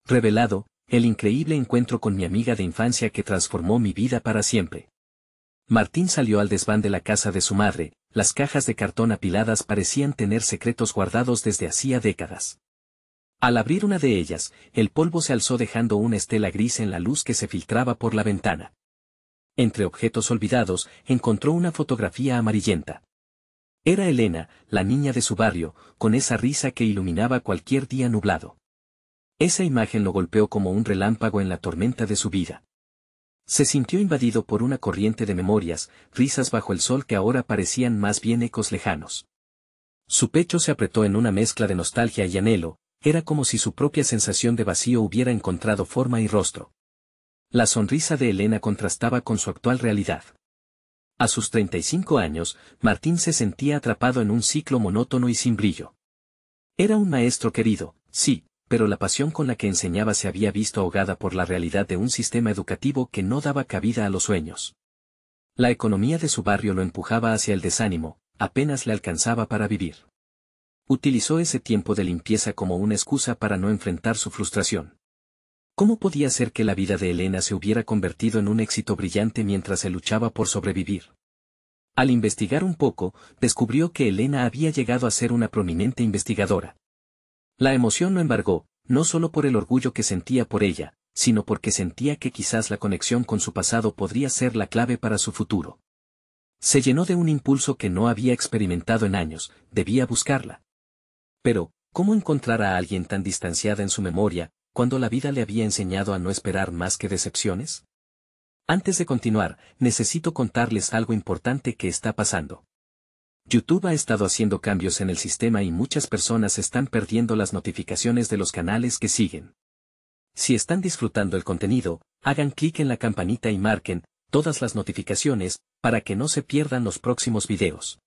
Revelado, el increíble encuentro con mi amiga de infancia que transformó mi vida para siempre. Martín salió al desván de la casa de su madre, las cajas de cartón apiladas parecían tener secretos guardados desde hacía décadas. Al abrir una de ellas, el polvo se alzó dejando una estela gris en la luz que se filtraba por la ventana. Entre objetos olvidados, encontró una fotografía amarillenta. Era Elena, la niña de su barrio, con esa risa que iluminaba cualquier día nublado. Esa imagen lo golpeó como un relámpago en la tormenta de su vida. Se sintió invadido por una corriente de memorias, risas bajo el sol que ahora parecían más bien ecos lejanos. Su pecho se apretó en una mezcla de nostalgia y anhelo, era como si su propia sensación de vacío hubiera encontrado forma y rostro. La sonrisa de Elena contrastaba con su actual realidad. A sus 35 años, Martín se sentía atrapado en un ciclo monótono y sin brillo. Era un maestro querido, sí, pero la pasión con la que enseñaba se había visto ahogada por la realidad de un sistema educativo que no daba cabida a los sueños. La economía de su barrio lo empujaba hacia el desánimo, apenas le alcanzaba para vivir. Utilizó ese tiempo de limpieza como una excusa para no enfrentar su frustración. ¿Cómo podía ser que la vida de Elena se hubiera convertido en un éxito brillante mientras él luchaba por sobrevivir? Al investigar un poco, descubrió que Elena había llegado a ser una prominente investigadora. La emoción lo embargó, no solo por el orgullo que sentía por ella, sino porque sentía que quizás la conexión con su pasado podría ser la clave para su futuro. Se llenó de un impulso que no había experimentado en años, debía buscarla. Pero, ¿cómo encontrar a alguien tan distanciada en su memoria, cuando la vida le había enseñado a no esperar más que decepciones? Antes de continuar, necesito contarles algo importante que está pasando. YouTube ha estado haciendo cambios en el sistema y muchas personas están perdiendo las notificaciones de los canales que siguen. Si están disfrutando el contenido, hagan clic en la campanita y marquen todas las notificaciones para que no se pierdan los próximos videos.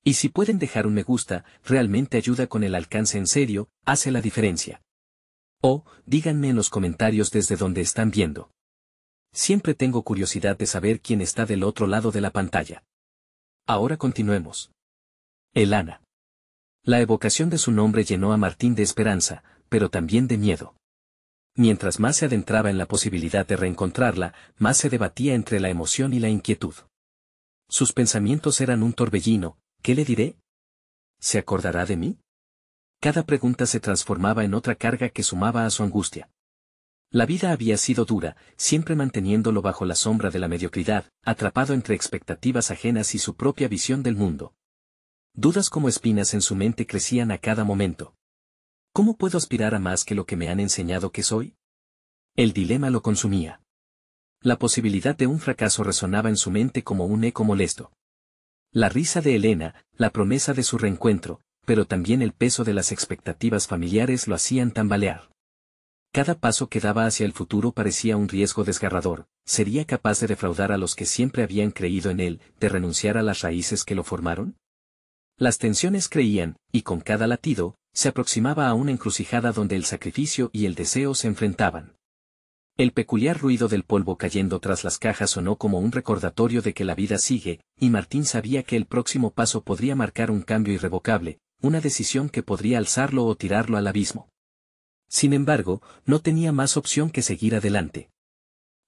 Y si pueden dejar un me gusta, realmente ayuda con el alcance en serio, hace la diferencia. O, díganme en los comentarios desde donde están viendo. Siempre tengo curiosidad de saber quién está del otro lado de la pantalla. Ahora continuemos. Elena. La evocación de su nombre llenó a Martín de esperanza, pero también de miedo. Mientras más se adentraba en la posibilidad de reencontrarla, más se debatía entre la emoción y la inquietud. Sus pensamientos eran un torbellino. ¿Qué le diré? ¿Se acordará de mí? Cada pregunta se transformaba en otra carga que sumaba a su angustia. La vida había sido dura, siempre manteniéndolo bajo la sombra de la mediocridad, atrapado entre expectativas ajenas y su propia visión del mundo. Dudas como espinas en su mente crecían a cada momento. ¿Cómo puedo aspirar a más que lo que me han enseñado que soy? El dilema lo consumía. La posibilidad de un fracaso resonaba en su mente como un eco molesto. La risa de Elena, la promesa de su reencuentro, pero también el peso de las expectativas familiares lo hacían tambalear. Cada paso que daba hacia el futuro parecía un riesgo desgarrador. ¿Sería capaz de defraudar a los que siempre habían creído en él, de renunciar a las raíces que lo formaron? Las tensiones creían, y con cada latido, se aproximaba a una encrucijada donde el sacrificio y el deseo se enfrentaban. El peculiar ruido del polvo cayendo tras las cajas sonó como un recordatorio de que la vida sigue, y Martín sabía que el próximo paso podría marcar un cambio irrevocable, una decisión que podría alzarlo o tirarlo al abismo. Sin embargo, no tenía más opción que seguir adelante.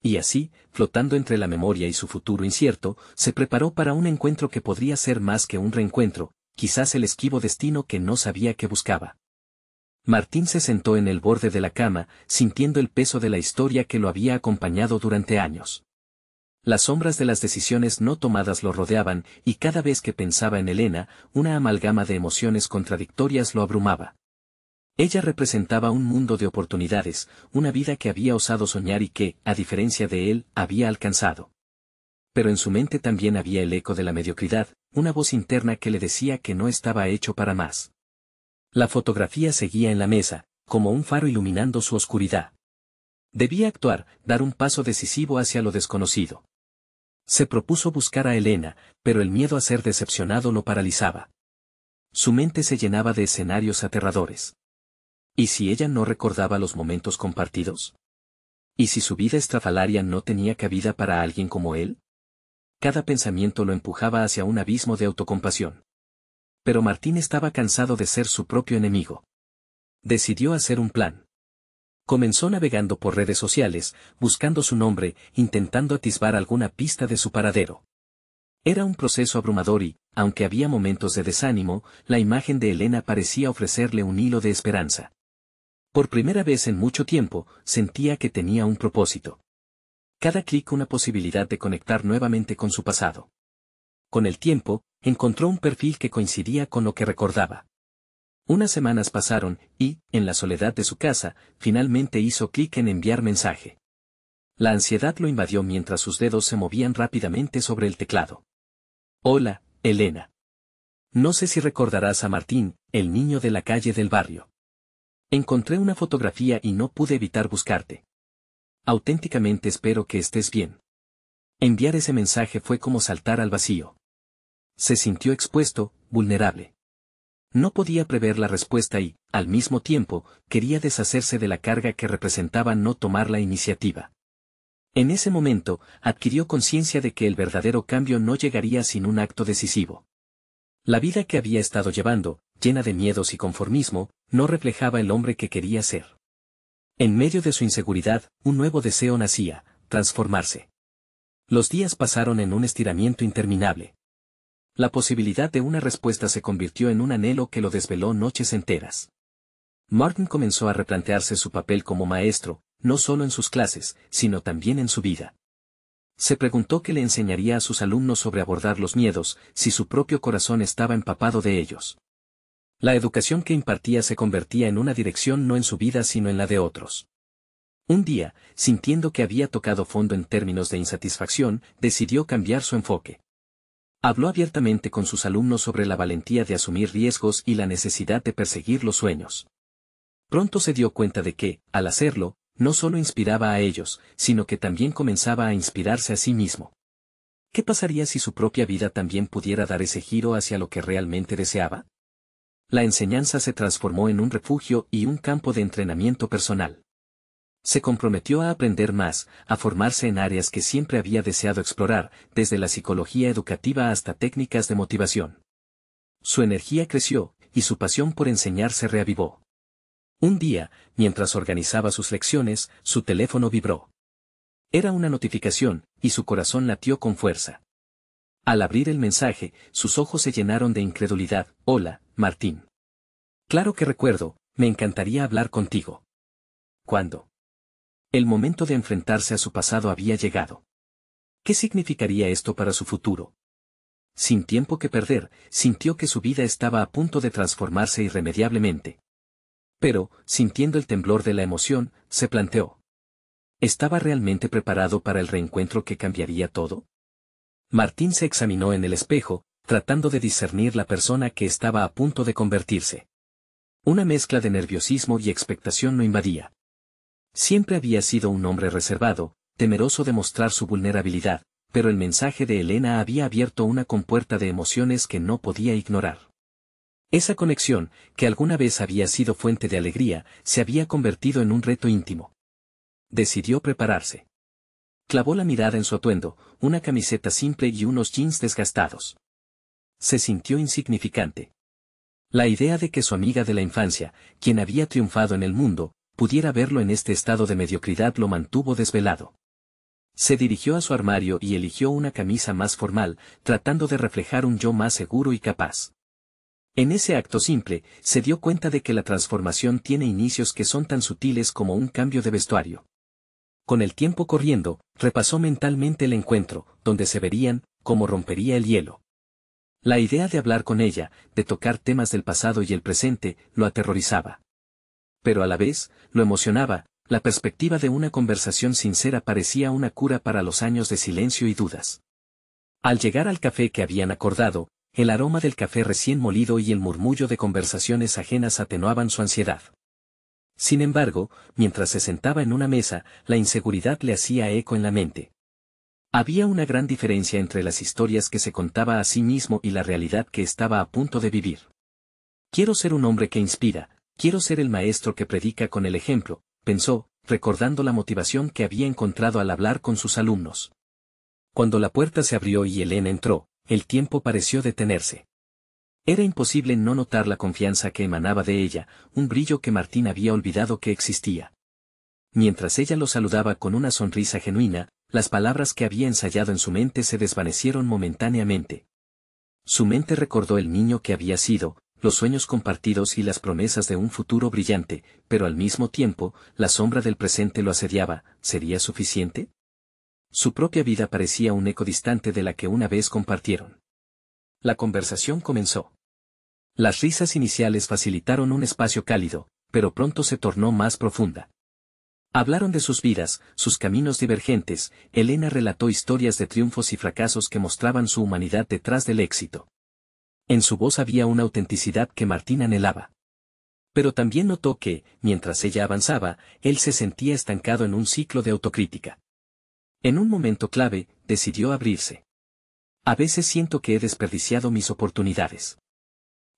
Y así, flotando entre la memoria y su futuro incierto, se preparó para un encuentro que podría ser más que un reencuentro, quizás el esquivo destino que no sabía que buscaba. Martín se sentó en el borde de la cama, sintiendo el peso de la historia que lo había acompañado durante años. Las sombras de las decisiones no tomadas lo rodeaban, y cada vez que pensaba en Elena, una amalgama de emociones contradictorias lo abrumaba. Ella representaba un mundo de oportunidades, una vida que había osado soñar y que, a diferencia de él, había alcanzado. Pero en su mente también había el eco de la mediocridad, una voz interna que le decía que no estaba hecho para más. La fotografía seguía en la mesa, como un faro iluminando su oscuridad. Debía actuar, dar un paso decisivo hacia lo desconocido. Se propuso buscar a Elena, pero el miedo a ser decepcionado lo paralizaba. Su mente se llenaba de escenarios aterradores. ¿Y si ella no recordaba los momentos compartidos? ¿Y si su vida estrafalaria no tenía cabida para alguien como él? Cada pensamiento lo empujaba hacia un abismo de autocompasión. Pero Martín estaba cansado de ser su propio enemigo. Decidió hacer un plan. Comenzó navegando por redes sociales, buscando su nombre, intentando atisbar alguna pista de su paradero. Era un proceso abrumador y, aunque había momentos de desánimo, la imagen de Elena parecía ofrecerle un hilo de esperanza. Por primera vez en mucho tiempo, sentía que tenía un propósito. Cada clic una posibilidad de conectar nuevamente con su pasado. Con el tiempo, encontró un perfil que coincidía con lo que recordaba. Unas semanas pasaron y, en la soledad de su casa, finalmente hizo clic en enviar mensaje. La ansiedad lo invadió mientras sus dedos se movían rápidamente sobre el teclado. Hola, Elena. No sé si recordarás a Martín, el niño de la calle del barrio. Encontré una fotografía y no pude evitar buscarte. Auténticamente espero que estés bien. Enviar ese mensaje fue como saltar al vacío. Se sintió expuesto, vulnerable. No podía prever la respuesta y, al mismo tiempo, quería deshacerse de la carga que representaba no tomar la iniciativa. En ese momento, adquirió conciencia de que el verdadero cambio no llegaría sin un acto decisivo. La vida que había estado llevando, llena de miedos y conformismo, no reflejaba el hombre que quería ser. En medio de su inseguridad, un nuevo deseo nacía, transformarse. Los días pasaron en un estiramiento interminable. La posibilidad de una respuesta se convirtió en un anhelo que lo desveló noches enteras. Martin comenzó a replantearse su papel como maestro, no solo en sus clases, sino también en su vida. Se preguntó qué le enseñaría a sus alumnos sobre abordar los miedos, si su propio corazón estaba empapado de ellos. La educación que impartía se convertía en una dirección no en su vida sino en la de otros. Un día, sintiendo que había tocado fondo en términos de insatisfacción, decidió cambiar su enfoque. Habló abiertamente con sus alumnos sobre la valentía de asumir riesgos y la necesidad de perseguir los sueños. Pronto se dio cuenta de que, al hacerlo, no solo inspiraba a ellos, sino que también comenzaba a inspirarse a sí mismo. ¿Qué pasaría si su propia vida también pudiera dar ese giro hacia lo que realmente deseaba? La enseñanza se transformó en un refugio y un campo de entrenamiento personal. Se comprometió a aprender más, a formarse en áreas que siempre había deseado explorar, desde la psicología educativa hasta técnicas de motivación. Su energía creció, y su pasión por enseñar se reavivó. Un día, mientras organizaba sus lecciones, su teléfono vibró. Era una notificación, y su corazón latió con fuerza. Al abrir el mensaje, sus ojos se llenaron de incredulidad. Hola, Martín. Claro que recuerdo, me encantaría hablar contigo. ¿Cuándo? El momento de enfrentarse a su pasado había llegado. ¿Qué significaría esto para su futuro? Sin tiempo que perder, sintió que su vida estaba a punto de transformarse irremediablemente. Pero, sintiendo el temblor de la emoción, se planteó. ¿Estaba realmente preparado para el reencuentro que cambiaría todo? Martín se examinó en el espejo, tratando de discernir la persona que estaba a punto de convertirse. Una mezcla de nerviosismo y expectación lo invadía. Siempre había sido un hombre reservado, temeroso de mostrar su vulnerabilidad, pero el mensaje de Elena había abierto una compuerta de emociones que no podía ignorar. Esa conexión, que alguna vez había sido fuente de alegría, se había convertido en un reto íntimo. Decidió prepararse. Clavó la mirada en su atuendo, una camiseta simple y unos jeans desgastados. Se sintió insignificante. La idea de que su amiga de la infancia, quien había triunfado en el mundo, pudiera verlo en este estado de mediocridad lo mantuvo desvelado. Se dirigió a su armario y eligió una camisa más formal, tratando de reflejar un yo más seguro y capaz. En ese acto simple, se dio cuenta de que la transformación tiene inicios que son tan sutiles como un cambio de vestuario. Con el tiempo corriendo, repasó mentalmente el encuentro, donde se verían, cómo rompería el hielo. La idea de hablar con ella, de tocar temas del pasado y el presente, lo aterrorizaba. Pero a la vez, lo emocionaba, la perspectiva de una conversación sincera parecía una cura para los años de silencio y dudas. Al llegar al café que habían acordado, el aroma del café recién molido y el murmullo de conversaciones ajenas atenuaban su ansiedad. Sin embargo, mientras se sentaba en una mesa, la inseguridad le hacía eco en la mente. Había una gran diferencia entre las historias que se contaba a sí mismo y la realidad que estaba a punto de vivir. Quiero ser un hombre que inspira, quiero ser el maestro que predica con el ejemplo, pensó, recordando la motivación que había encontrado al hablar con sus alumnos. Cuando la puerta se abrió y Elena entró, el tiempo pareció detenerse. Era imposible no notar la confianza que emanaba de ella, un brillo que Martín había olvidado que existía. Mientras ella lo saludaba con una sonrisa genuina, las palabras que había ensayado en su mente se desvanecieron momentáneamente. Su mente recordó el niño que había sido, los sueños compartidos y las promesas de un futuro brillante, pero al mismo tiempo, la sombra del presente lo asediaba. ¿Sería suficiente? Su propia vida parecía un eco distante de la que una vez compartieron. La conversación comenzó. Las risas iniciales facilitaron un espacio cálido, pero pronto se tornó más profunda. Hablaron de sus vidas, sus caminos divergentes. Elena relató historias de triunfos y fracasos que mostraban su humanidad detrás del éxito. En su voz había una autenticidad que Martín anhelaba. Pero también notó que, mientras ella avanzaba, él se sentía estancado en un ciclo de autocrítica. En un momento clave, decidió abrirse. A veces siento que he desperdiciado mis oportunidades.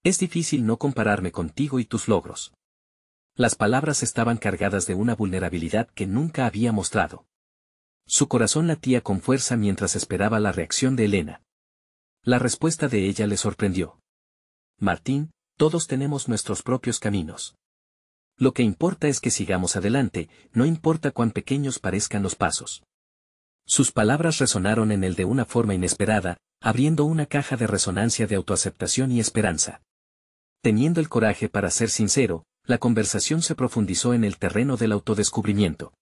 Es difícil no compararme contigo y tus logros. Las palabras estaban cargadas de una vulnerabilidad que nunca había mostrado. Su corazón latía con fuerza mientras esperaba la reacción de Elena. La respuesta de ella le sorprendió. Martín, todos tenemos nuestros propios caminos. Lo que importa es que sigamos adelante, no importa cuán pequeños parezcan los pasos. Sus palabras resonaron en él de una forma inesperada, abriendo una caja de resonancia de autoaceptación y esperanza. Teniendo el coraje para ser sincero, la conversación se profundizó en el terreno del autodescubrimiento.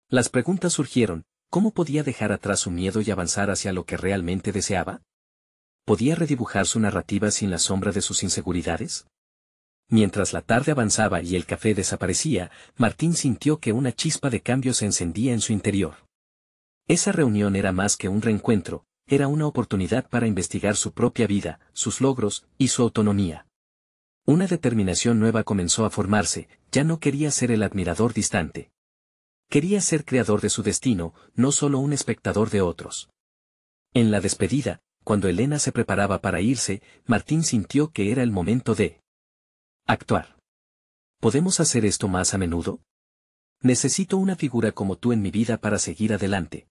Las preguntas surgieron: ¿cómo podía dejar atrás su miedo y avanzar hacia lo que realmente deseaba? ¿Podía redibujar su narrativa sin la sombra de sus inseguridades? Mientras la tarde avanzaba y el café desaparecía, Martín sintió que una chispa de cambio se encendía en su interior. Esa reunión era más que un reencuentro, era una oportunidad para investigar su propia vida, sus logros y su autonomía. Una determinación nueva comenzó a formarse. Ya no quería ser el admirador distante. Quería ser creador de su destino, no solo un espectador de otros. En la despedida, cuando Elena se preparaba para irse, Martín sintió que era el momento de actuar. ¿Podemos hacer esto más a menudo? Necesito una figura como tú en mi vida para seguir adelante.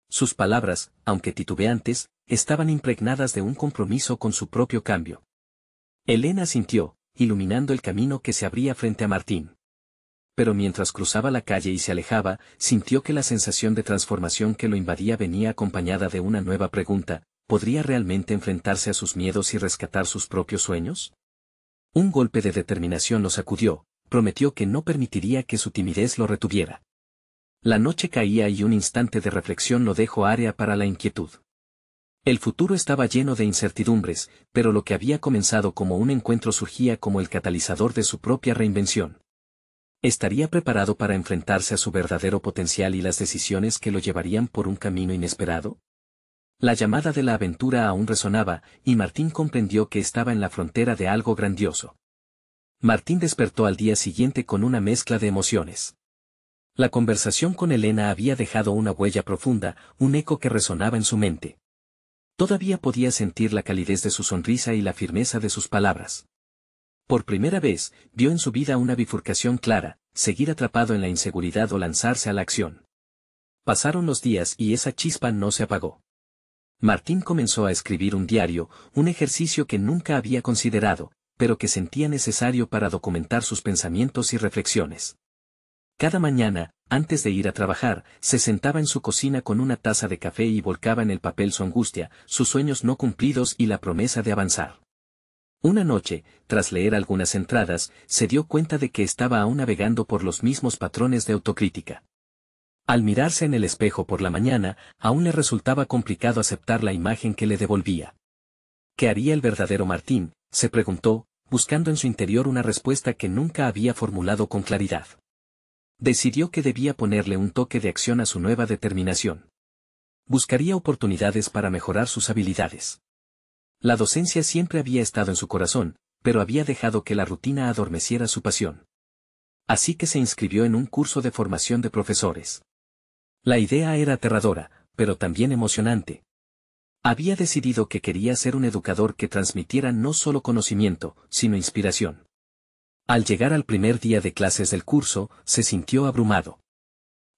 Sus palabras, aunque titubeantes, estaban impregnadas de un compromiso con su propio cambio. Elena asintió, iluminando el camino que se abría frente a Martín. Pero mientras cruzaba la calle y se alejaba, sintió que la sensación de transformación que lo invadía venía acompañada de una nueva pregunta: ¿podría realmente enfrentarse a sus miedos y rescatar sus propios sueños? Un golpe de determinación lo sacudió, prometió que no permitiría que su timidez lo retuviera. La noche caía y un instante de reflexión lo dejó área para la inquietud. El futuro estaba lleno de incertidumbres, pero lo que había comenzado como un encuentro surgía como el catalizador de su propia reinvención. ¿Estaría preparado para enfrentarse a su verdadero potencial y las decisiones que lo llevarían por un camino inesperado? La llamada de la aventura aún resonaba, y Martín comprendió que estaba en la frontera de algo grandioso. Martín despertó al día siguiente con una mezcla de emociones. La conversación con Elena había dejado una huella profunda, un eco que resonaba en su mente. Todavía podía sentir la calidez de su sonrisa y la firmeza de sus palabras. Por primera vez, vio en su vida una bifurcación clara: seguir atrapado en la inseguridad o lanzarse a la acción. Pasaron los días y esa chispa no se apagó. Martín comenzó a escribir un diario, un ejercicio que nunca había considerado, pero que sentía necesario para documentar sus pensamientos y reflexiones. Cada mañana, antes de ir a trabajar, se sentaba en su cocina con una taza de café y volcaba en el papel su angustia, sus sueños no cumplidos y la promesa de avanzar. Una noche, tras leer algunas entradas, se dio cuenta de que estaba aún navegando por los mismos patrones de autocrítica. Al mirarse en el espejo por la mañana, aún le resultaba complicado aceptar la imagen que le devolvía. ¿Qué haría el verdadero Martín?, se preguntó, buscando en su interior una respuesta que nunca había formulado con claridad. Decidió que debía ponerle un toque de acción a su nueva determinación. Buscaría oportunidades para mejorar sus habilidades. La docencia siempre había estado en su corazón, pero había dejado que la rutina adormeciera su pasión. Así que se inscribió en un curso de formación de profesores. La idea era aterradora, pero también emocionante. Había decidido que quería ser un educador que transmitiera no solo conocimiento, sino inspiración. Al llegar al primer día de clases del curso, se sintió abrumado.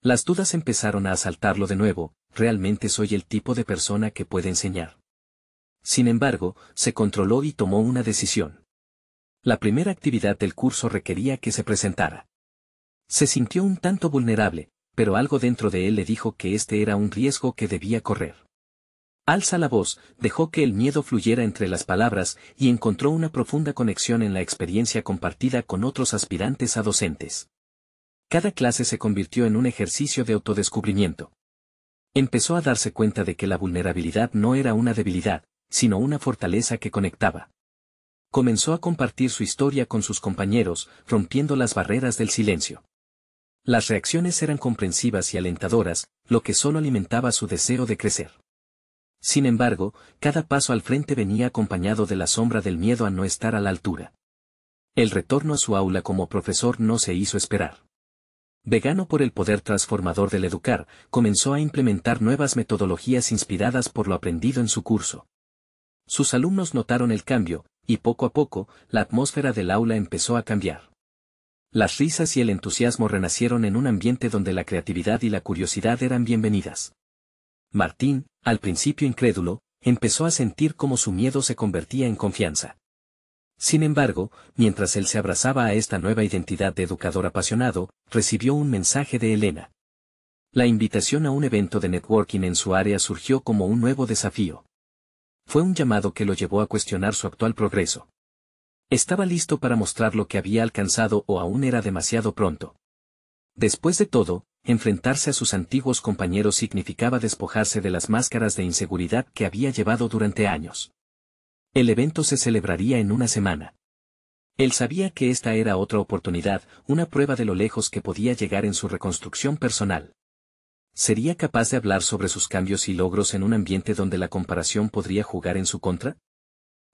Las dudas empezaron a asaltarlo de nuevo: ¿realmente soy el tipo de persona que puede enseñar? Sin embargo, se controló y tomó una decisión. La primera actividad del curso requería que se presentara. Se sintió un tanto vulnerable, pero algo dentro de él le dijo que este era un riesgo que debía correr. Alza la voz, dejó que el miedo fluyera entre las palabras y encontró una profunda conexión en la experiencia compartida con otros aspirantes a docentes. Cada clase se convirtió en un ejercicio de autodescubrimiento. Empezó a darse cuenta de que la vulnerabilidad no era una debilidad, sino una fortaleza que conectaba. Comenzó a compartir su historia con sus compañeros, rompiendo las barreras del silencio. Las reacciones eran comprensivas y alentadoras, lo que solo alimentaba su deseo de crecer. Sin embargo, cada paso al frente venía acompañado de la sombra del miedo a no estar a la altura. El retorno a su aula como profesor no se hizo esperar. Vegano por el poder transformador del educar, comenzó a implementar nuevas metodologías inspiradas por lo aprendido en su curso. Sus alumnos notaron el cambio, y poco a poco, la atmósfera del aula empezó a cambiar. Las risas y el entusiasmo renacieron en un ambiente donde la creatividad y la curiosidad eran bienvenidas. Martín, al principio incrédulo, empezó a sentir cómo su miedo se convertía en confianza. Sin embargo, mientras él se abrazaba a esta nueva identidad de educador apasionado, recibió un mensaje de Elena. La invitación a un evento de networking en su área surgió como un nuevo desafío. Fue un llamado que lo llevó a cuestionar su actual progreso. ¿Estaba listo para mostrar lo que había alcanzado o aún era demasiado pronto? Después de todo, enfrentarse a sus antiguos compañeros significaba despojarse de las máscaras de inseguridad que había llevado durante años. El evento se celebraría en una semana. Él sabía que esta era otra oportunidad, una prueba de lo lejos que podía llegar en su reconstrucción personal. ¿Sería capaz de hablar sobre sus cambios y logros en un ambiente donde la comparación podría jugar en su contra?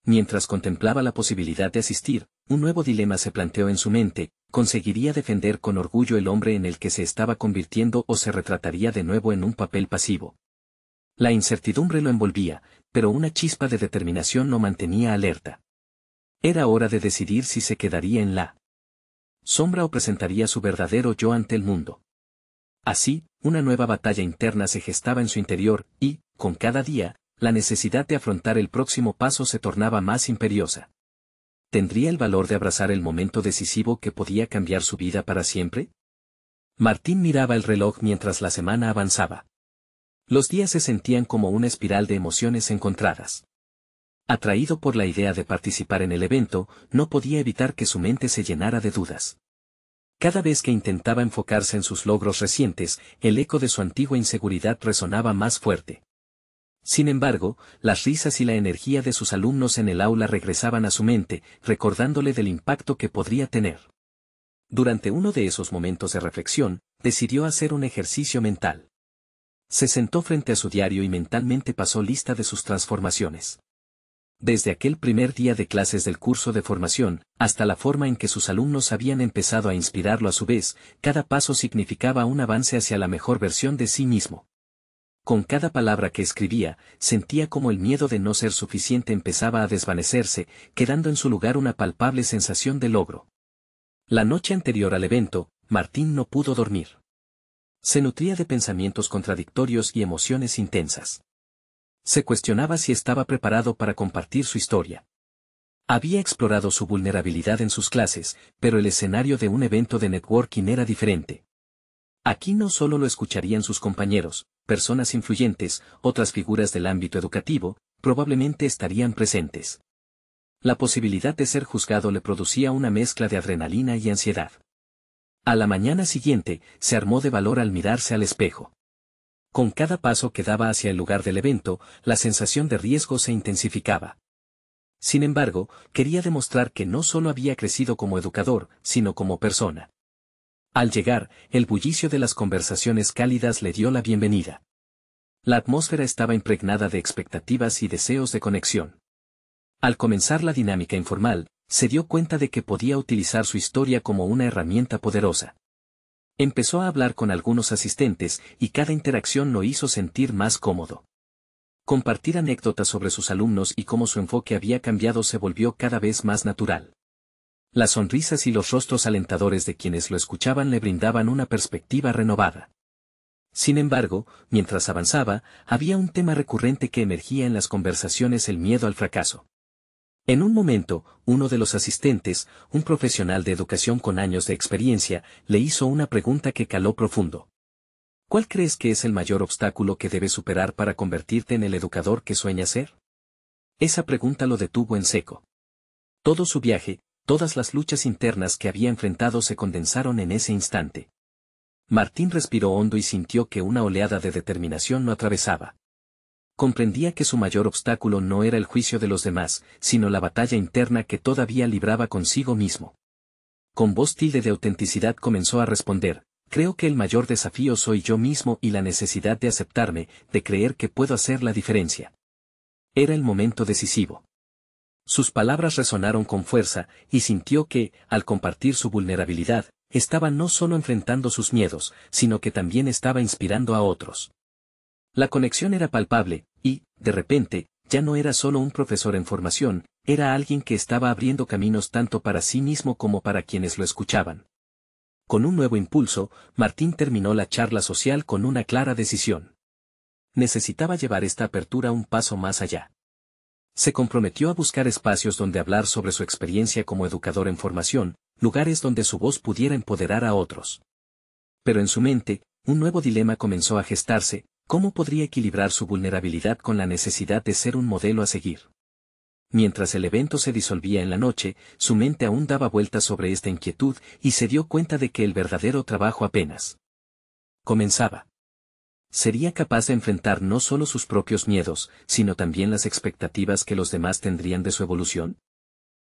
Mientras contemplaba la posibilidad de asistir, un nuevo dilema se planteó en su mente: ¿conseguiría defender con orgullo el hombre en el que se estaba convirtiendo o se retrataría de nuevo en un papel pasivo? La incertidumbre lo envolvía, pero una chispa de determinación lo mantenía alerta. Era hora de decidir si se quedaría en la sombra o presentaría su verdadero yo ante el mundo. Así, una nueva batalla interna se gestaba en su interior, y, con cada día, la necesidad de afrontar el próximo paso se tornaba más imperiosa. ¿Tendría el valor de abrazar el momento decisivo que podía cambiar su vida para siempre? Martín miraba el reloj mientras la semana avanzaba. Los días se sentían como una espiral de emociones encontradas. Atraído por la idea de participar en el evento, no podía evitar que su mente se llenara de dudas. Cada vez que intentaba enfocarse en sus logros recientes, el eco de su antigua inseguridad resonaba más fuerte. Sin embargo, las risas y la energía de sus alumnos en el aula regresaban a su mente, recordándole del impacto que podría tener. Durante uno de esos momentos de reflexión, decidió hacer un ejercicio mental. Se sentó frente a su diario y mentalmente pasó lista de sus transformaciones. Desde aquel primer día de clases del curso de formación, hasta la forma en que sus alumnos habían empezado a inspirarlo a su vez, cada paso significaba un avance hacia la mejor versión de sí mismo. Con cada palabra que escribía, sentía como el miedo de no ser suficiente empezaba a desvanecerse, quedando en su lugar una palpable sensación de logro. La noche anterior al evento, Martín no pudo dormir. Se nutría de pensamientos contradictorios y emociones intensas. Se cuestionaba si estaba preparado para compartir su historia. Había explorado su vulnerabilidad en sus clases, pero el escenario de un evento de networking era diferente. Aquí no solo lo escucharían sus compañeros, personas influyentes, otras figuras del ámbito educativo, probablemente estarían presentes. La posibilidad de ser juzgado le producía una mezcla de adrenalina y ansiedad. A la mañana siguiente, se armó de valor al mirarse al espejo. Con cada paso que daba hacia el lugar del evento, la sensación de riesgo se intensificaba. Sin embargo, quería demostrar que no solo había crecido como educador, sino como persona. Al llegar, el bullicio de las conversaciones cálidas le dio la bienvenida. La atmósfera estaba impregnada de expectativas y deseos de conexión. Al comenzar la dinámica informal, se dio cuenta de que podía utilizar su historia como una herramienta poderosa. Empezó a hablar con algunos asistentes y cada interacción lo hizo sentir más cómodo. Compartir anécdotas sobre sus alumnos y cómo su enfoque había cambiado se volvió cada vez más natural. Las sonrisas y los rostros alentadores de quienes lo escuchaban le brindaban una perspectiva renovada. Sin embargo, mientras avanzaba, había un tema recurrente que emergía en las conversaciones: el miedo al fracaso. En un momento, uno de los asistentes, un profesional de educación con años de experiencia, le hizo una pregunta que caló profundo. ¿Cuál crees que es el mayor obstáculo que debes superar para convertirte en el educador que sueñas ser? Esa pregunta lo detuvo en seco. Todo su viaje, todas las luchas internas que había enfrentado se condensaron en ese instante. Martín respiró hondo y sintió que una oleada de determinación lo atravesaba. Comprendía que su mayor obstáculo no era el juicio de los demás, sino la batalla interna que todavía libraba consigo mismo. Con voz tilde de autenticidad comenzó a responder: creo que el mayor desafío soy yo mismo y la necesidad de aceptarme, de creer que puedo hacer la diferencia. Era el momento decisivo. Sus palabras resonaron con fuerza, y sintió que, al compartir su vulnerabilidad, estaba no solo enfrentando sus miedos, sino que también estaba inspirando a otros. La conexión era palpable, y, de repente, ya no era solo un profesor en formación, era alguien que estaba abriendo caminos tanto para sí mismo como para quienes lo escuchaban. Con un nuevo impulso, Martín terminó la charla social con una clara decisión. Necesitaba llevar esta apertura un paso más allá. Se comprometió a buscar espacios donde hablar sobre su experiencia como educador en formación, lugares donde su voz pudiera empoderar a otros. Pero en su mente, un nuevo dilema comenzó a gestarse: ¿cómo podría equilibrar su vulnerabilidad con la necesidad de ser un modelo a seguir? Mientras el evento se disolvía en la noche, su mente aún daba vueltas sobre esta inquietud y se dio cuenta de que el verdadero trabajo apenas comenzaba. ¿Sería capaz de enfrentar no solo sus propios miedos, sino también las expectativas que los demás tendrían de su evolución?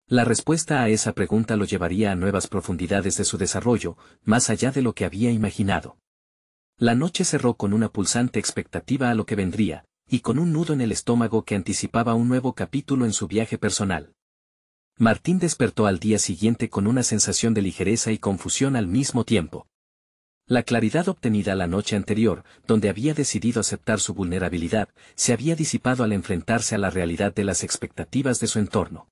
La respuesta a esa pregunta lo llevaría a nuevas profundidades de su desarrollo, más allá de lo que había imaginado. La noche cerró con una pulsante expectativa a lo que vendría, y con un nudo en el estómago que anticipaba un nuevo capítulo en su viaje personal. Martín despertó al día siguiente con una sensación de ligereza y confusión al mismo tiempo. La claridad obtenida la noche anterior, donde había decidido aceptar su vulnerabilidad, se había disipado al enfrentarse a la realidad de las expectativas de su entorno.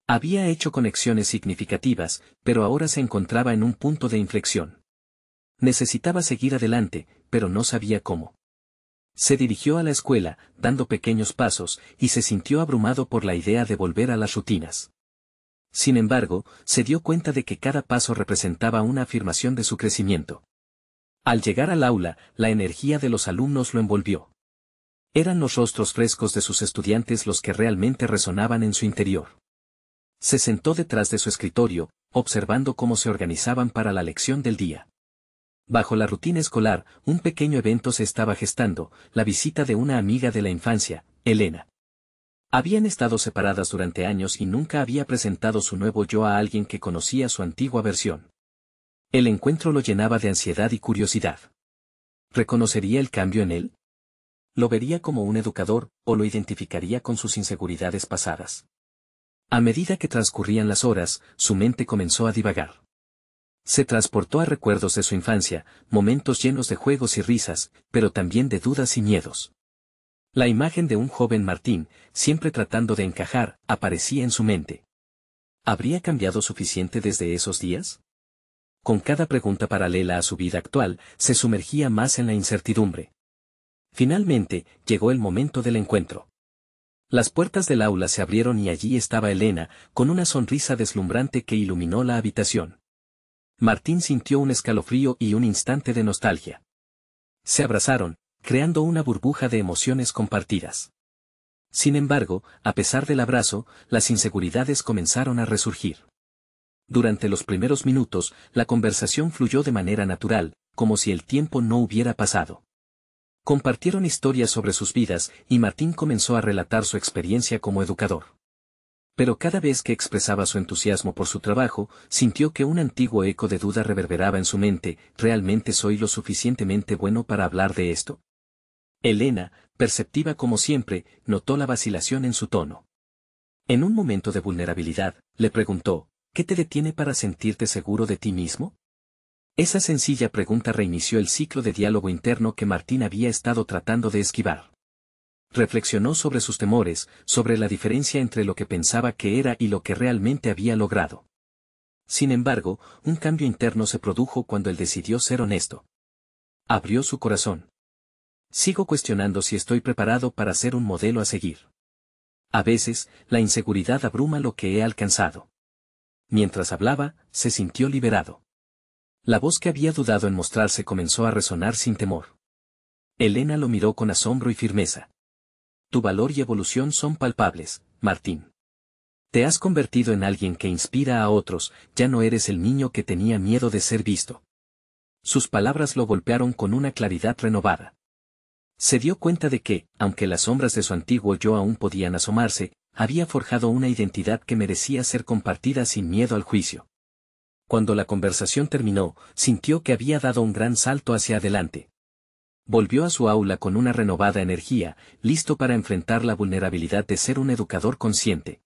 Había hecho conexiones significativas, pero ahora se encontraba en un punto de inflexión. Necesitaba seguir adelante, pero no sabía cómo. Se dirigió a la escuela, dando pequeños pasos, y se sintió abrumado por la idea de volver a las rutinas. Sin embargo, se dio cuenta de que cada paso representaba una afirmación de su crecimiento. Al llegar al aula, la energía de los alumnos lo envolvió. Eran los rostros frescos de sus estudiantes los que realmente resonaban en su interior. Se sentó detrás de su escritorio, observando cómo se organizaban para la lección del día. Bajo la rutina escolar, un pequeño evento se estaba gestando: la visita de una amiga de la infancia, Elena. Habían estado separadas durante años y nunca había presentado su nuevo yo a alguien que conocía su antigua versión. El encuentro lo llenaba de ansiedad y curiosidad. ¿Reconocería el cambio en él? ¿Lo vería como un educador, o lo identificaría con sus inseguridades pasadas? A medida que transcurrían las horas, su mente comenzó a divagar. Se transportó a recuerdos de su infancia, momentos llenos de juegos y risas, pero también de dudas y miedos. La imagen de un joven Martín, siempre tratando de encajar, aparecía en su mente. ¿Habría cambiado suficiente desde esos días? Con cada pregunta paralela a su vida actual, se sumergía más en la incertidumbre. Finalmente, llegó el momento del encuentro. Las puertas del aula se abrieron y allí estaba Elena, con una sonrisa deslumbrante que iluminó la habitación. Martín sintió un escalofrío y un instante de nostalgia. Se abrazaron, creando una burbuja de emociones compartidas. Sin embargo, a pesar del abrazo, las inseguridades comenzaron a resurgir. Durante los primeros minutos, la conversación fluyó de manera natural, como si el tiempo no hubiera pasado. Compartieron historias sobre sus vidas, y Martín comenzó a relatar su experiencia como educador. Pero cada vez que expresaba su entusiasmo por su trabajo, sintió que un antiguo eco de duda reverberaba en su mente: ¿realmente soy lo suficientemente bueno para hablar de esto? Elena, perceptiva como siempre, notó la vacilación en su tono. En un momento de vulnerabilidad, le preguntó: ¿qué te detiene para sentirte seguro de ti mismo? Esa sencilla pregunta reinició el ciclo de diálogo interno que Martín había estado tratando de esquivar. Reflexionó sobre sus temores, sobre la diferencia entre lo que pensaba que era y lo que realmente había logrado. Sin embargo, un cambio interno se produjo cuando él decidió ser honesto. Abrió su corazón. Sigo cuestionando si estoy preparado para ser un modelo a seguir. A veces, la inseguridad abruma lo que he alcanzado. Mientras hablaba, se sintió liberado. La voz que había dudado en mostrarse comenzó a resonar sin temor. Elena lo miró con asombro y firmeza. Tu valor y evolución son palpables, Martín. Te has convertido en alguien que inspira a otros, ya no eres el niño que tenía miedo de ser visto. Sus palabras lo golpearon con una claridad renovada. Se dio cuenta de que, aunque las sombras de su antiguo yo aún podían asomarse, había forjado una identidad que merecía ser compartida sin miedo al juicio. Cuando la conversación terminó, sintió que había dado un gran salto hacia adelante. Volvió a su aula con una renovada energía, listo para enfrentar la vulnerabilidad de ser un educador consciente.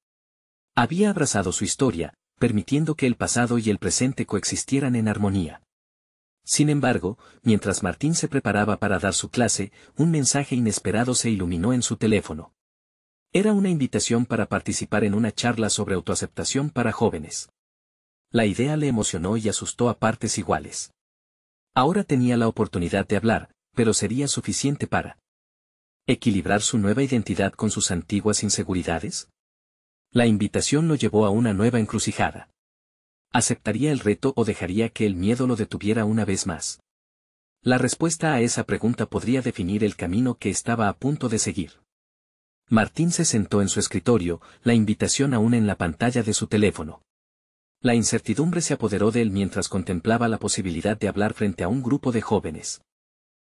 Había abrazado su historia, permitiendo que el pasado y el presente coexistieran en armonía. Sin embargo, mientras Martín se preparaba para dar su clase, un mensaje inesperado se iluminó en su teléfono. Era una invitación para participar en una charla sobre autoaceptación para jóvenes. La idea le emocionó y asustó a partes iguales. Ahora tenía la oportunidad de hablar, pero sería suficiente para equilibrar su nueva identidad con sus antiguas inseguridades. La invitación lo llevó a una nueva encrucijada. ¿Aceptaría el reto o dejaría que el miedo lo detuviera una vez más? La respuesta a esa pregunta podría definir el camino que estaba a punto de seguir. Martín se sentó en su escritorio, la invitación aún en la pantalla de su teléfono. La incertidumbre se apoderó de él mientras contemplaba la posibilidad de hablar frente a un grupo de jóvenes.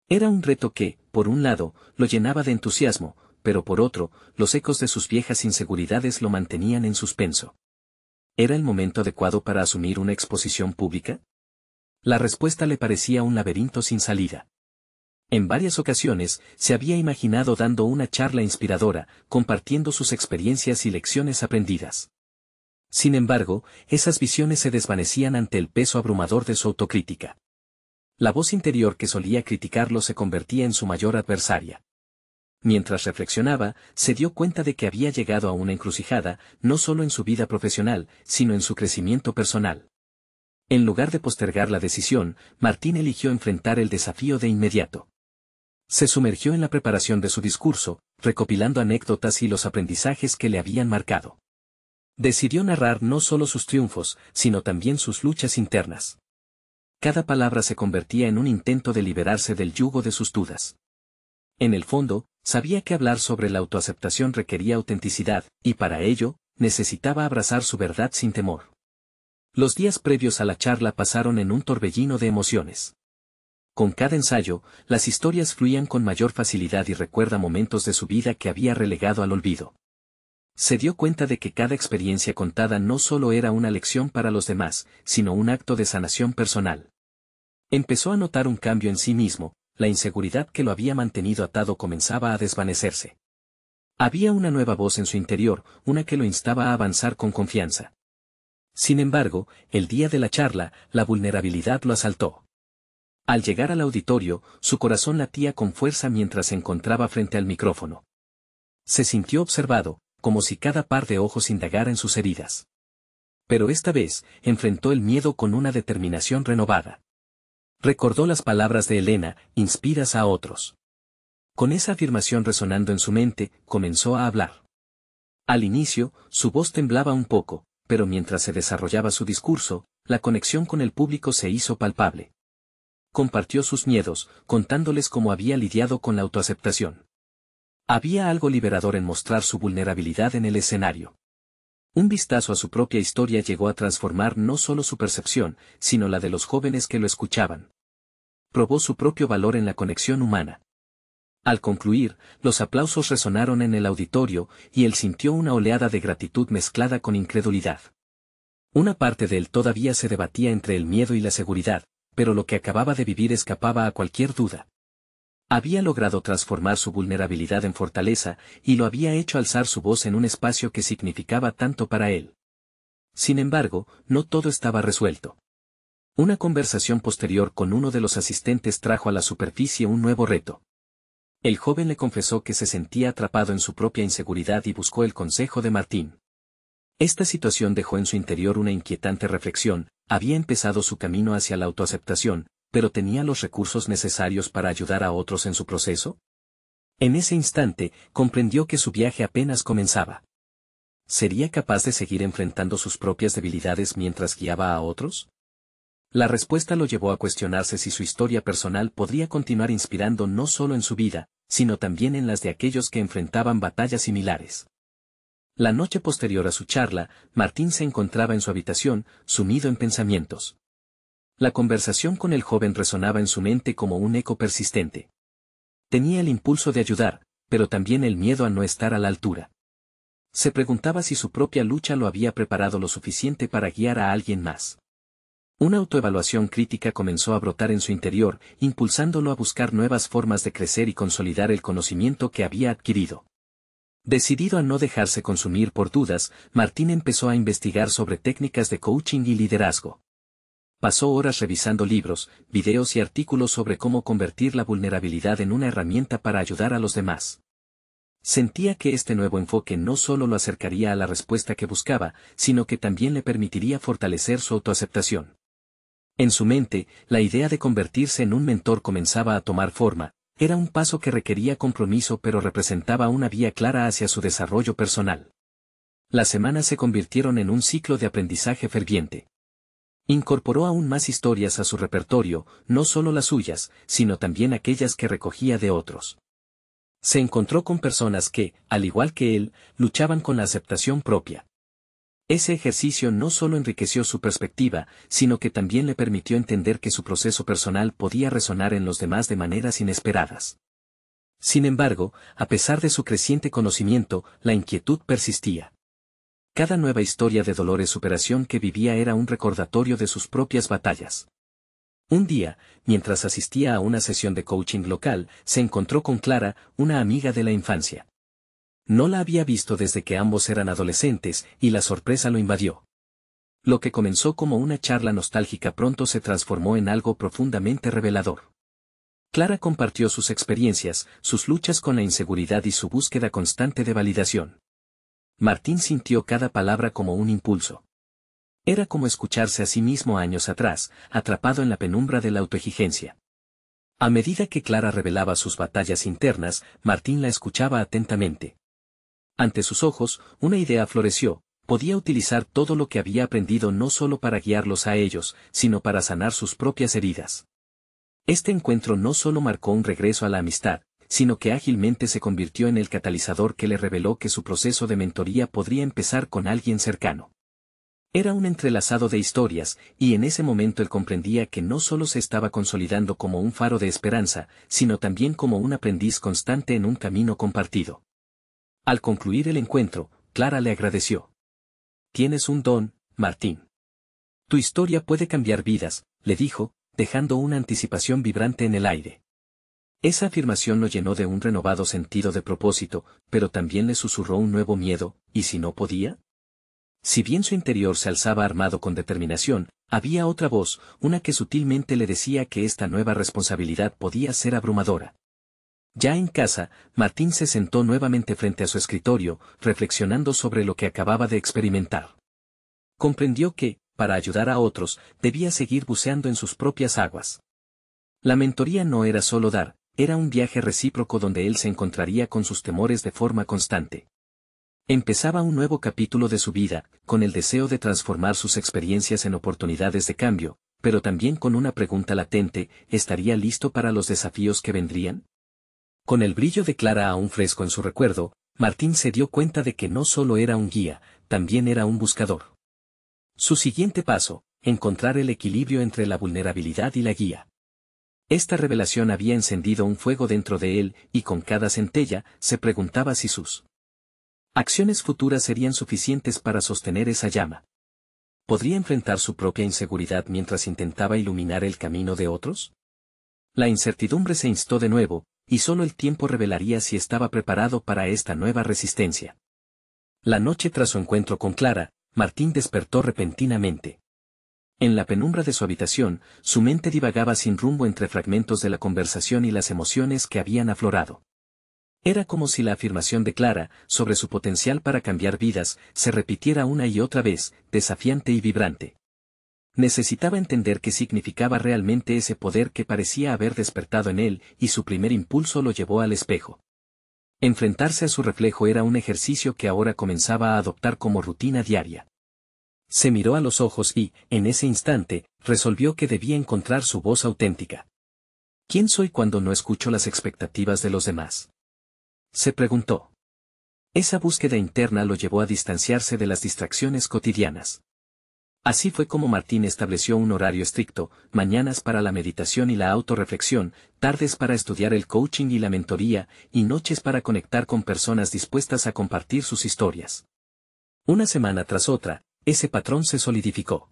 Era un reto que, por un lado, lo llenaba de entusiasmo, pero por otro, los ecos de sus viejas inseguridades lo mantenían en suspenso. ¿Era el momento adecuado para asumir una exposición pública? La respuesta le parecía un laberinto sin salida. En varias ocasiones, se había imaginado dando una charla inspiradora, compartiendo sus experiencias y lecciones aprendidas. Sin embargo, esas visiones se desvanecían ante el peso abrumador de su autocrítica. La voz interior que solía criticarlo se convertía en su mayor adversaria. Mientras reflexionaba, se dio cuenta de que había llegado a una encrucijada, no solo en su vida profesional, sino en su crecimiento personal. En lugar de postergar la decisión, Martín eligió enfrentar el desafío de inmediato. Se sumergió en la preparación de su discurso, recopilando anécdotas y los aprendizajes que le habían marcado. Decidió narrar no solo sus triunfos, sino también sus luchas internas. Cada palabra se convertía en un intento de liberarse del yugo de sus dudas. En el fondo, sabía que hablar sobre la autoaceptación requería autenticidad, y para ello, necesitaba abrazar su verdad sin temor. Los días previos a la charla pasaron en un torbellino de emociones. Con cada ensayo, las historias fluían con mayor facilidad y recuerda momentos de su vida que había relegado al olvido. Se dio cuenta de que cada experiencia contada no solo era una lección para los demás, sino un acto de sanación personal. Empezó a notar un cambio en sí mismo, la inseguridad que lo había mantenido atado comenzaba a desvanecerse. Había una nueva voz en su interior, una que lo instaba a avanzar con confianza. Sin embargo, el día de la charla, la vulnerabilidad lo asaltó. Al llegar al auditorio, su corazón latía con fuerza mientras se encontraba frente al micrófono. Se sintió observado, como si cada par de ojos indagara en sus heridas. Pero esta vez, enfrentó el miedo con una determinación renovada. Recordó las palabras de Elena, inspiras a otros. Con esa afirmación resonando en su mente, comenzó a hablar. Al inicio, su voz temblaba un poco, pero mientras se desarrollaba su discurso, la conexión con el público se hizo palpable. Compartió sus miedos, contándoles cómo había lidiado con la autoaceptación. Había algo liberador en mostrar su vulnerabilidad en el escenario. Un vistazo a su propia historia llegó a transformar no solo su percepción, sino la de los jóvenes que lo escuchaban. Probó su propio valor en la conexión humana. Al concluir, los aplausos resonaron en el auditorio, y él sintió una oleada de gratitud mezclada con incredulidad. Una parte de él todavía se debatía entre el miedo y la seguridad, pero lo que acababa de vivir escapaba a cualquier duda. Había logrado transformar su vulnerabilidad en fortaleza, y lo había hecho alzar su voz en un espacio que significaba tanto para él. Sin embargo, no todo estaba resuelto. Una conversación posterior con uno de los asistentes trajo a la superficie un nuevo reto. El joven le confesó que se sentía atrapado en su propia inseguridad y buscó el consejo de Martín. Esta situación dejó en su interior una inquietante reflexión. Había empezado su camino hacia la autoaceptación, pero ¿tenía los recursos necesarios para ayudar a otros en su proceso? En ese instante, comprendió que su viaje apenas comenzaba. ¿Sería capaz de seguir enfrentando sus propias debilidades mientras guiaba a otros? La respuesta lo llevó a cuestionarse si su historia personal podría continuar inspirando no solo en su vida, sino también en las de aquellos que enfrentaban batallas similares. La noche posterior a su charla, Martín se encontraba en su habitación, sumido en pensamientos. La conversación con el joven resonaba en su mente como un eco persistente. Tenía el impulso de ayudar, pero también el miedo a no estar a la altura. Se preguntaba si su propia lucha lo había preparado lo suficiente para guiar a alguien más. Una autoevaluación crítica comenzó a brotar en su interior, impulsándolo a buscar nuevas formas de crecer y consolidar el conocimiento que había adquirido. Decidido a no dejarse consumir por dudas, Martín empezó a investigar sobre técnicas de coaching y liderazgo. Pasó horas revisando libros, videos y artículos sobre cómo convertir la vulnerabilidad en una herramienta para ayudar a los demás. Sentía que este nuevo enfoque no solo lo acercaría a la respuesta que buscaba, sino que también le permitiría fortalecer su autoaceptación. En su mente, la idea de convertirse en un mentor comenzaba a tomar forma. Era un paso que requería compromiso pero representaba una vía clara hacia su desarrollo personal. Las semanas se convirtieron en un ciclo de aprendizaje ferviente. Incorporó aún más historias a su repertorio, no solo las suyas, sino también aquellas que recogía de otros. Se encontró con personas que, al igual que él, luchaban con la aceptación propia. Ese ejercicio no solo enriqueció su perspectiva, sino que también le permitió entender que su proceso personal podía resonar en los demás de maneras inesperadas. Sin embargo, a pesar de su creciente conocimiento, la inquietud persistía. Cada nueva historia de dolor y superación que vivía era un recordatorio de sus propias batallas. Un día, mientras asistía a una sesión de coaching local, se encontró con Clara, una amiga de la infancia. No la había visto desde que ambos eran adolescentes, y la sorpresa lo invadió. Lo que comenzó como una charla nostálgica pronto se transformó en algo profundamente revelador. Clara compartió sus experiencias, sus luchas con la inseguridad y su búsqueda constante de validación. Martín sintió cada palabra como un impulso. Era como escucharse a sí mismo años atrás, atrapado en la penumbra de la autoexigencia. A medida que Clara revelaba sus batallas internas, Martín la escuchaba atentamente. Ante sus ojos, una idea floreció: podía utilizar todo lo que había aprendido no solo para guiarlos a ellos, sino para sanar sus propias heridas. Este encuentro no solo marcó un regreso a la amistad, sino que ágilmente se convirtió en el catalizador que le reveló que su proceso de mentoría podría empezar con alguien cercano. Era un entrelazado de historias, y en ese momento él comprendía que no solo se estaba consolidando como un faro de esperanza, sino también como un aprendiz constante en un camino compartido. Al concluir el encuentro, Clara le agradeció. «Tienes un don, Martín. Tu historia puede cambiar vidas», le dijo, dejando una anticipación vibrante en el aire. Esa afirmación lo llenó de un renovado sentido de propósito, pero también le susurró un nuevo miedo: ¿y si no podía? Si bien su interior se alzaba armado con determinación, había otra voz, una que sutilmente le decía que esta nueva responsabilidad podía ser abrumadora. Ya en casa, Martín se sentó nuevamente frente a su escritorio, reflexionando sobre lo que acababa de experimentar. Comprendió que, para ayudar a otros, debía seguir buceando en sus propias aguas. La mentoría no era solo dar, era un viaje recíproco donde él se encontraría con sus temores de forma constante. Empezaba un nuevo capítulo de su vida, con el deseo de transformar sus experiencias en oportunidades de cambio, pero también con una pregunta latente: ¿estaría listo para los desafíos que vendrían? Con el brillo de Clara aún fresco en su recuerdo, Martín se dio cuenta de que no solo era un guía, también era un buscador. Su siguiente paso: encontrar el equilibrio entre la vulnerabilidad y la guía. Esta revelación había encendido un fuego dentro de él, y con cada centella, se preguntaba si sus acciones futuras serían suficientes para sostener esa llama. ¿Podría enfrentar su propia inseguridad mientras intentaba iluminar el camino de otros? La incertidumbre se instó de nuevo, y solo el tiempo revelaría si estaba preparado para esta nueva resistencia. La noche tras su encuentro con Clara, Martín despertó repentinamente. En la penumbra de su habitación, su mente divagaba sin rumbo entre fragmentos de la conversación y las emociones que habían aflorado. Era como si la afirmación de Clara, sobre su potencial para cambiar vidas, se repitiera una y otra vez, desafiante y vibrante. Necesitaba entender qué significaba realmente ese poder que parecía haber despertado en él, y su primer impulso lo llevó al espejo. Enfrentarse a su reflejo era un ejercicio que ahora comenzaba a adoptar como rutina diaria. Se miró a los ojos y, en ese instante, resolvió que debía encontrar su voz auténtica. ¿Quién soy cuando no escucho las expectativas de los demás?, se preguntó. Esa búsqueda interna lo llevó a distanciarse de las distracciones cotidianas. Así fue como Martín estableció un horario estricto: mañanas para la meditación y la autorreflexión, tardes para estudiar el coaching y la mentoría, y noches para conectar con personas dispuestas a compartir sus historias. Una semana tras otra, ese patrón se solidificó.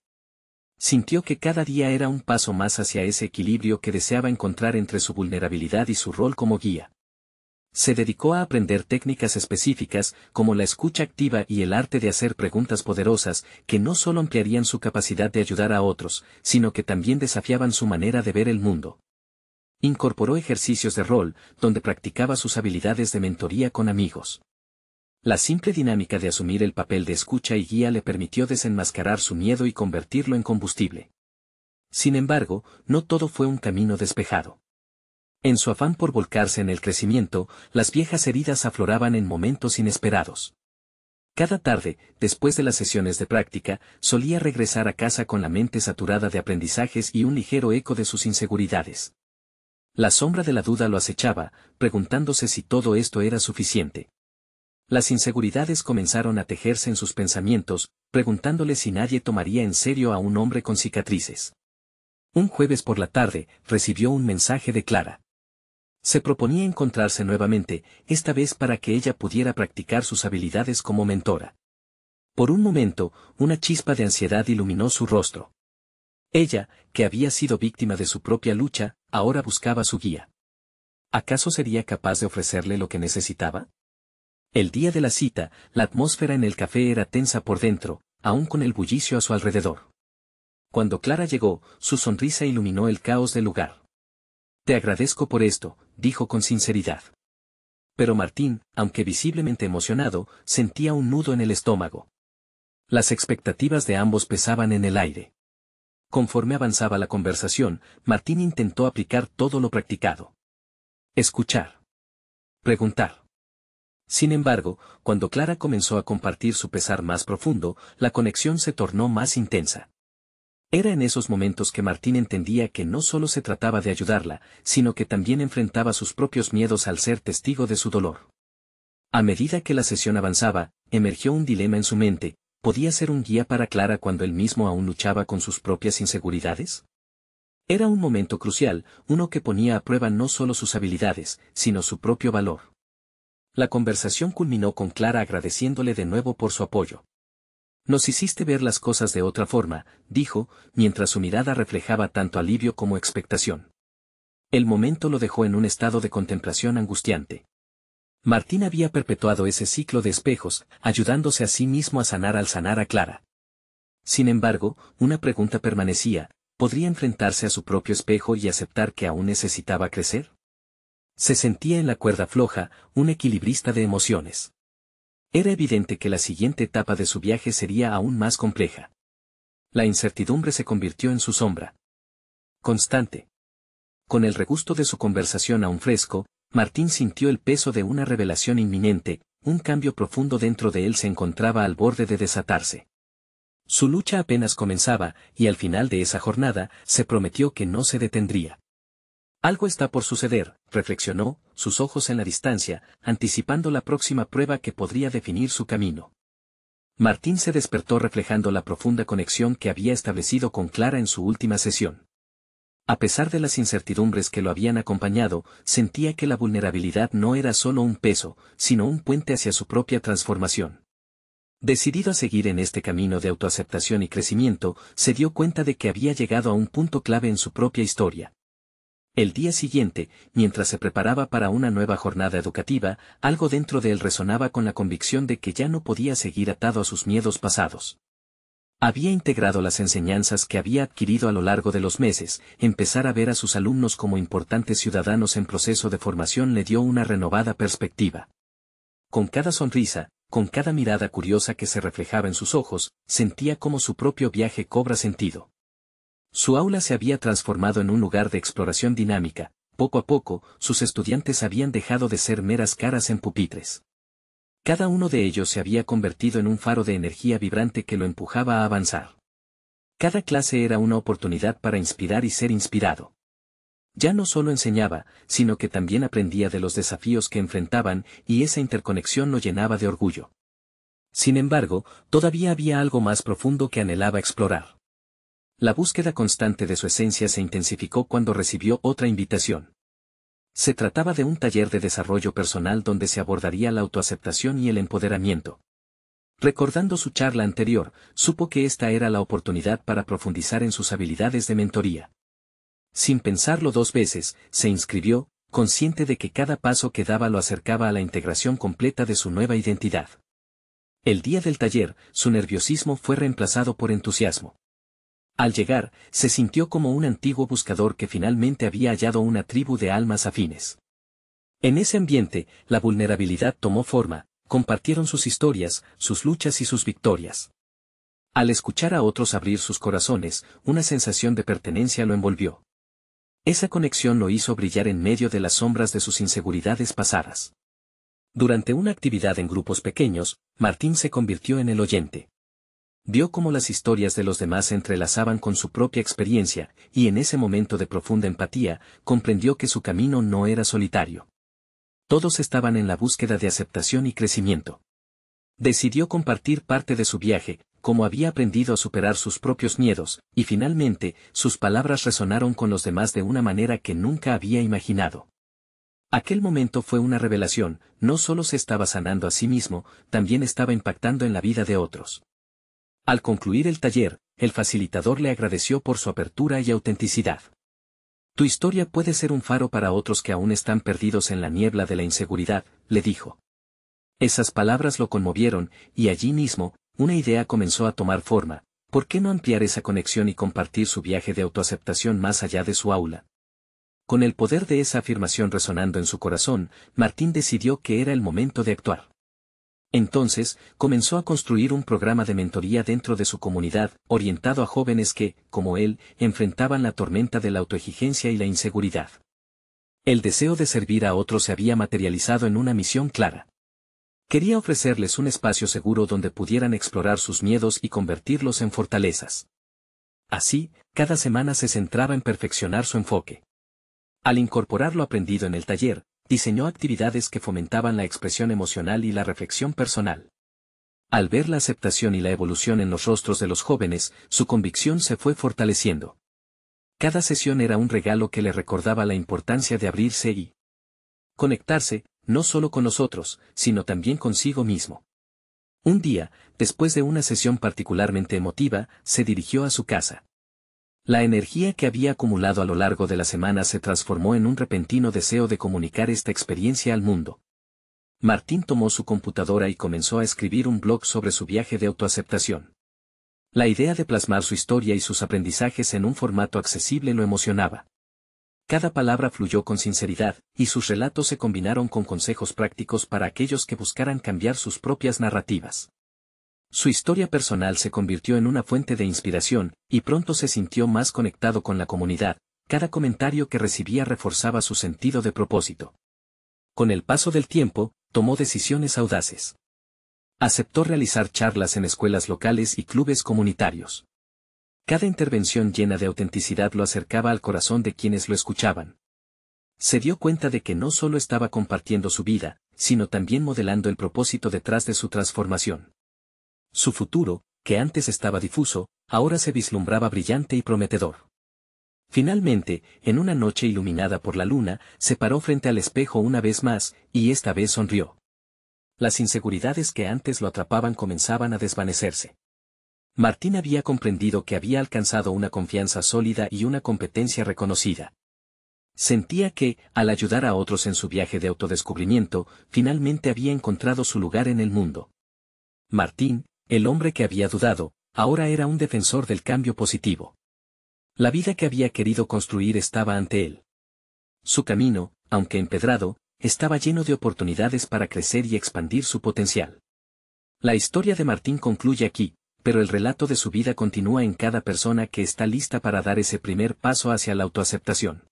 Sintió que cada día era un paso más hacia ese equilibrio que deseaba encontrar entre su vulnerabilidad y su rol como guía. Se dedicó a aprender técnicas específicas, como la escucha activa y el arte de hacer preguntas poderosas, que no solo ampliarían su capacidad de ayudar a otros, sino que también desafiaban su manera de ver el mundo. Incorporó ejercicios de rol, donde practicaba sus habilidades de mentoría con amigos. La simple dinámica de asumir el papel de escucha y guía le permitió desenmascarar su miedo y convertirlo en combustible. Sin embargo, no todo fue un camino despejado. En su afán por volcarse en el crecimiento, las viejas heridas afloraban en momentos inesperados. Cada tarde, después de las sesiones de práctica, solía regresar a casa con la mente saturada de aprendizajes y un ligero eco de sus inseguridades. La sombra de la duda lo acechaba, preguntándose si todo esto era suficiente. Las inseguridades comenzaron a tejerse en sus pensamientos, preguntándole si nadie tomaría en serio a un hombre con cicatrices. Un jueves por la tarde, recibió un mensaje de Clara. Se proponía encontrarse nuevamente, esta vez para que ella pudiera practicar sus habilidades como mentora. Por un momento, una chispa de ansiedad iluminó su rostro. Ella, que había sido víctima de su propia lucha, ahora buscaba su guía. ¿Acaso sería capaz de ofrecerle lo que necesitaba? El día de la cita, la atmósfera en el café era tensa por dentro, aún con el bullicio a su alrededor. Cuando Clara llegó, su sonrisa iluminó el caos del lugar. Te agradezco por esto, dijo con sinceridad. Pero Martín, aunque visiblemente emocionado, sentía un nudo en el estómago. Las expectativas de ambos pesaban en el aire. Conforme avanzaba la conversación, Martín intentó aplicar todo lo practicado. Escuchar. Preguntar. Sin embargo, cuando Clara comenzó a compartir su pesar más profundo, la conexión se tornó más intensa. Era en esos momentos que Martín entendía que no solo se trataba de ayudarla, sino que también enfrentaba sus propios miedos al ser testigo de su dolor. A medida que la sesión avanzaba, emergió un dilema en su mente: ¿podía ser un guía para Clara cuando él mismo aún luchaba con sus propias inseguridades? Era un momento crucial, uno que ponía a prueba no solo sus habilidades, sino su propio valor. La conversación culminó con Clara agradeciéndole de nuevo por su apoyo. Nos hiciste ver las cosas de otra forma, dijo, mientras su mirada reflejaba tanto alivio como expectación. El momento lo dejó en un estado de contemplación angustiante. Martín había perpetuado ese ciclo de espejos, ayudándose a sí mismo a sanar al sanar a Clara. Sin embargo, una pregunta permanecía: ¿podría enfrentarse a su propio espejo y aceptar que aún necesitaba crecer? Se sentía en la cuerda floja, un equilibrista de emociones. Era evidente que la siguiente etapa de su viaje sería aún más compleja. La incertidumbre se convirtió en su sombra constante. Con el regusto de su conversación aún fresco, Martín sintió el peso de una revelación inminente: un cambio profundo dentro de él se encontraba al borde de desatarse. Su lucha apenas comenzaba, y al final de esa jornada, se prometió que no se detendría. Algo está por suceder, reflexionó, sus ojos en la distancia, anticipando la próxima prueba que podría definir su camino. Martín se despertó reflejando la profunda conexión que había establecido con Clara en su última sesión. A pesar de las incertidumbres que lo habían acompañado, sentía que la vulnerabilidad no era solo un peso, sino un puente hacia su propia transformación. Decidido a seguir en este camino de autoaceptación y crecimiento, se dio cuenta de que había llegado a un punto clave en su propia historia. El día siguiente, mientras se preparaba para una nueva jornada educativa, algo dentro de él resonaba con la convicción de que ya no podía seguir atado a sus miedos pasados. Había integrado las enseñanzas que había adquirido a lo largo de los meses. Empezar a ver a sus alumnos como importantes ciudadanos en proceso de formación le dio una renovada perspectiva. Con cada sonrisa, con cada mirada curiosa que se reflejaba en sus ojos, sentía como su propio viaje cobra sentido. Su aula se había transformado en un lugar de exploración dinámica, poco a poco, sus estudiantes habían dejado de ser meras caras en pupitres. Cada uno de ellos se había convertido en un faro de energía vibrante que lo empujaba a avanzar. Cada clase era una oportunidad para inspirar y ser inspirado. Ya no solo enseñaba, sino que también aprendía de los desafíos que enfrentaban, y esa interconexión lo llenaba de orgullo. Sin embargo, todavía había algo más profundo que anhelaba explorar. La búsqueda constante de su esencia se intensificó cuando recibió otra invitación. Se trataba de un taller de desarrollo personal donde se abordaría la autoaceptación y el empoderamiento. Recordando su charla anterior, supo que esta era la oportunidad para profundizar en sus habilidades de mentoría. Sin pensarlo dos veces, se inscribió, consciente de que cada paso que daba lo acercaba a la integración completa de su nueva identidad. El día del taller, su nerviosismo fue reemplazado por entusiasmo. Al llegar, se sintió como un antiguo buscador que finalmente había hallado una tribu de almas afines. En ese ambiente, la vulnerabilidad tomó forma, compartieron sus historias, sus luchas y sus victorias. Al escuchar a otros abrir sus corazones, una sensación de pertenencia lo envolvió. Esa conexión lo hizo brillar en medio de las sombras de sus inseguridades pasadas. Durante una actividad en grupos pequeños, Martín se convirtió en el oyente. Vio cómo las historias de los demás se entrelazaban con su propia experiencia, y en ese momento de profunda empatía, comprendió que su camino no era solitario. Todos estaban en la búsqueda de aceptación y crecimiento. Decidió compartir parte de su viaje, cómo había aprendido a superar sus propios miedos, y finalmente, sus palabras resonaron con los demás de una manera que nunca había imaginado. Aquel momento fue una revelación, no solo se estaba sanando a sí mismo, también estaba impactando en la vida de otros. Al concluir el taller, el facilitador le agradeció por su apertura y autenticidad. Tu historia puede ser un faro para otros que aún están perdidos en la niebla de la inseguridad, le dijo. Esas palabras lo conmovieron, y allí mismo, una idea comenzó a tomar forma. ¿Por qué no ampliar esa conexión y compartir su viaje de autoaceptación más allá de su aula? Con el poder de esa afirmación resonando en su corazón, Martín decidió que era el momento de actuar. Entonces, comenzó a construir un programa de mentoría dentro de su comunidad, orientado a jóvenes que, como él, enfrentaban la tormenta de la autoexigencia y la inseguridad. El deseo de servir a otros se había materializado en una misión clara. Quería ofrecerles un espacio seguro donde pudieran explorar sus miedos y convertirlos en fortalezas. Así, cada semana se centraba en perfeccionar su enfoque. Al incorporar lo aprendido en el taller, diseñó actividades que fomentaban la expresión emocional y la reflexión personal. Al ver la aceptación y la evolución en los rostros de los jóvenes, su convicción se fue fortaleciendo. Cada sesión era un regalo que le recordaba la importancia de abrirse y conectarse, no solo con los otros, sino también consigo mismo. Un día, después de una sesión particularmente emotiva, se dirigió a su casa. La energía que había acumulado a lo largo de la semana se transformó en un repentino deseo de comunicar esta experiencia al mundo. Martín tomó su computadora y comenzó a escribir un blog sobre su viaje de autoaceptación. La idea de plasmar su historia y sus aprendizajes en un formato accesible lo emocionaba. Cada palabra fluyó con sinceridad, y sus relatos se combinaron con consejos prácticos para aquellos que buscaran cambiar sus propias narrativas. Su historia personal se convirtió en una fuente de inspiración, y pronto se sintió más conectado con la comunidad. Cada comentario que recibía reforzaba su sentido de propósito. Con el paso del tiempo, tomó decisiones audaces. Aceptó realizar charlas en escuelas locales y clubes comunitarios. Cada intervención llena de autenticidad lo acercaba al corazón de quienes lo escuchaban. Se dio cuenta de que no solo estaba compartiendo su vida, sino también modelando el propósito detrás de su transformación. Su futuro, que antes estaba difuso, ahora se vislumbraba brillante y prometedor. Finalmente, en una noche iluminada por la luna, se paró frente al espejo una vez más, y esta vez sonrió. Las inseguridades que antes lo atrapaban comenzaban a desvanecerse. Martín había comprendido que había alcanzado una confianza sólida y una competencia reconocida. Sentía que, al ayudar a otros en su viaje de autodescubrimiento, finalmente había encontrado su lugar en el mundo. Martín, el hombre que había dudado, ahora era un defensor del cambio positivo. La vida que había querido construir estaba ante él. Su camino, aunque empedrado, estaba lleno de oportunidades para crecer y expandir su potencial. La historia de Martín concluye aquí, pero el relato de su vida continúa en cada persona que está lista para dar ese primer paso hacia la autoaceptación.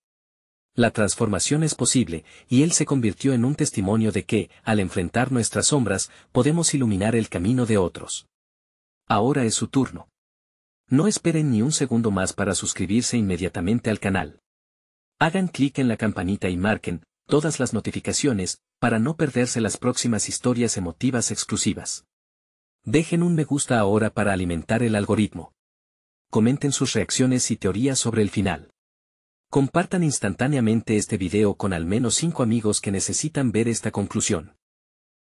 La transformación es posible, y él se convirtió en un testimonio de que, al enfrentar nuestras sombras, podemos iluminar el camino de otros. Ahora es su turno. No esperen ni un segundo más para suscribirse inmediatamente al canal. Hagan clic en la campanita y marquen todas las notificaciones para no perderse las próximas historias emotivas exclusivas. Dejen un me gusta ahora para alimentar el algoritmo. Comenten sus reacciones y teorías sobre el final. Compartan instantáneamente este video con al menos 5 amigos que necesitan ver esta conclusión.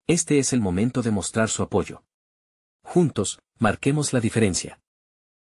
Este es el momento de mostrar su apoyo. Juntos, marquemos la diferencia.